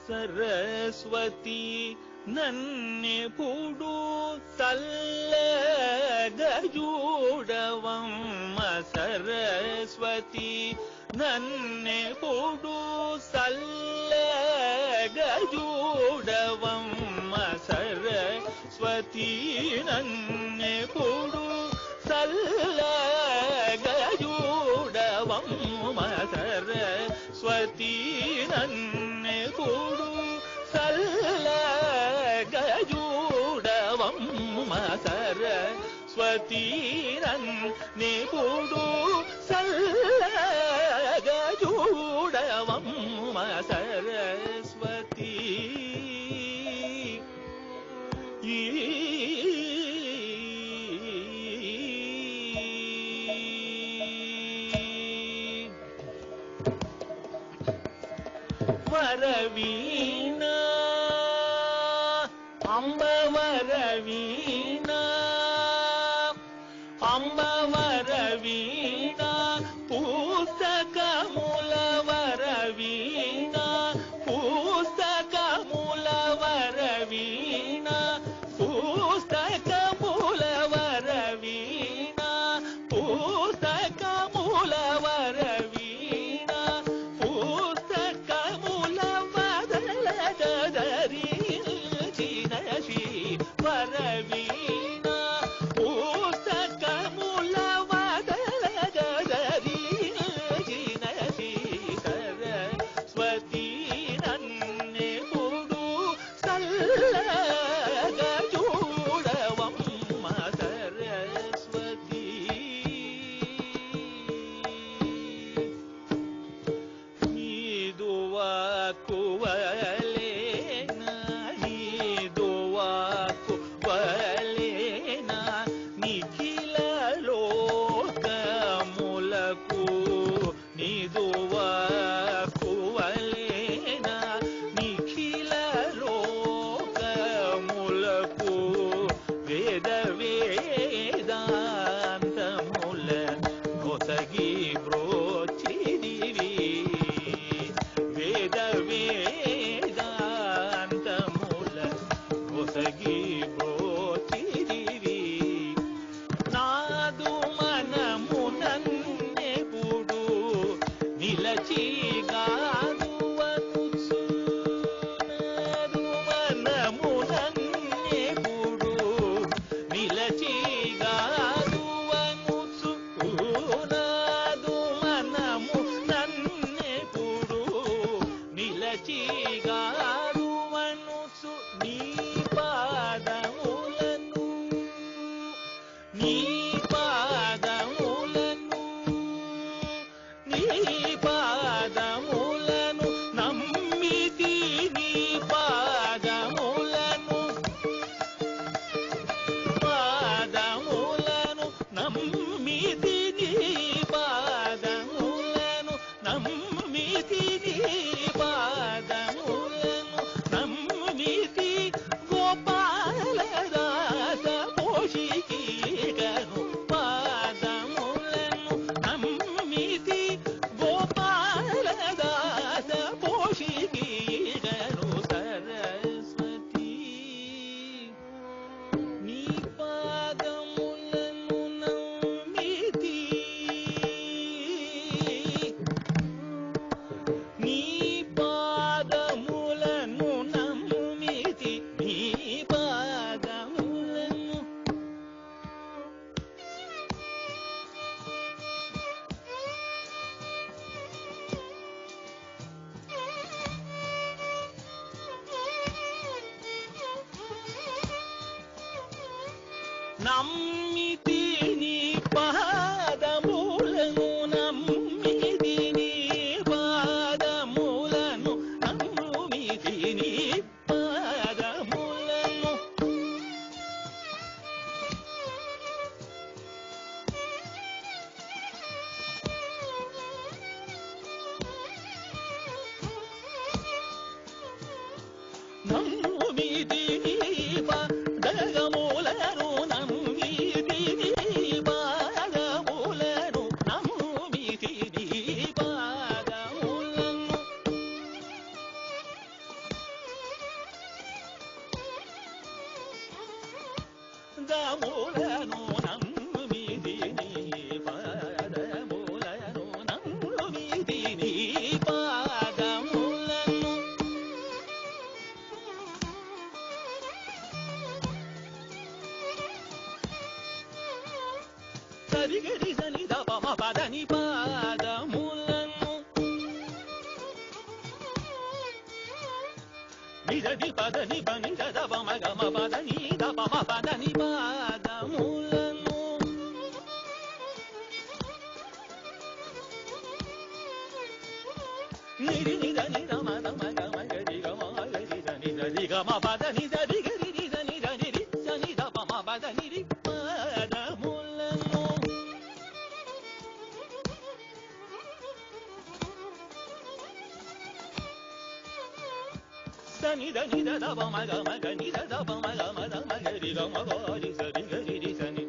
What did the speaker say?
సరస్వతి నన్నెప్పుడు చల్లగజూడవమ్మ సరస్వతి నన్నెప్పుడు చల్లగజూడవమ్మ సరస్వతి నన్నెప్పుడు చల్లగజూడవమ్మ సరస్వతి నన్నెప్పుడు చల్లగజూడవమ్మ సరస్వతి నన్నెప్పుడు చల్లగజూడవమ్మ సరస్వతి వరవీణా అంబ వరవీణా అంబ వరవీణా పుస్తకముల వరవీణా పుస్తకముల వరవీణా పుస్తకముల వరవీణా పుస్తకముల వరవీణా పుస్తకముల వదలగదరించిన శ్రీ వరవీణా పుస్తకముల వదలగదరించిన శ్రీ సరస్వతి నన్నెప్పుడు చల్లగజూడవమ్మ సరస్వతి నీదు వాక్కు వలెనా నీదు వాక్కు వలెనా నిఖిల లోకములకు నీదు వాక్కు వలెనా నిఖిల లోకములకు వేద వేదాంతముల నొసగి బ్రోచిదివి వేద వేదాంతముల నొసగి బ్రోచిదివి నాదు మనమునన్నెప్పుడు నిలచిగాదువనుచు నాదు మనమునన్నెప్పుడు నిలచిగాదువనుచు నాదు మనము నన్నెప్పుడు నిలచిగాదువనుచు నీ పాదములను నీ పాదములను నీ పాదములను నమ్మితి నీ పాదములను పాదములను నమ్మితి నీ పాదములను నమ్మితి నీ పాదములను నమ్మితి గోపాలదాస పోషికీగను పాదములను నమ్మితి గోపాలదాస పోషికీగను సరస్వతి నీ పాదములను నమ్మితి నీ పాదములను నమ్మితి నీ పాదములను నమ్మితి నీ పాదములను నమ్మితి నీ పాదములను నమ్మితి నీ పాదములను నమ్మితి నీ పాదములను నమ్మితి నిజది పదని పని దద పమ గమ పదని ద పమ పదని పాదములను నిరి నిద నిద మద మగ మగరి గమ గరి దని దని గమ పదని దని గరి దని దని రి దని ద పమ పదని రి పాదములను దని దని ద పమ గమ గని ద పమ గమ ద మగరి గమ గరి సరి గరి రి సని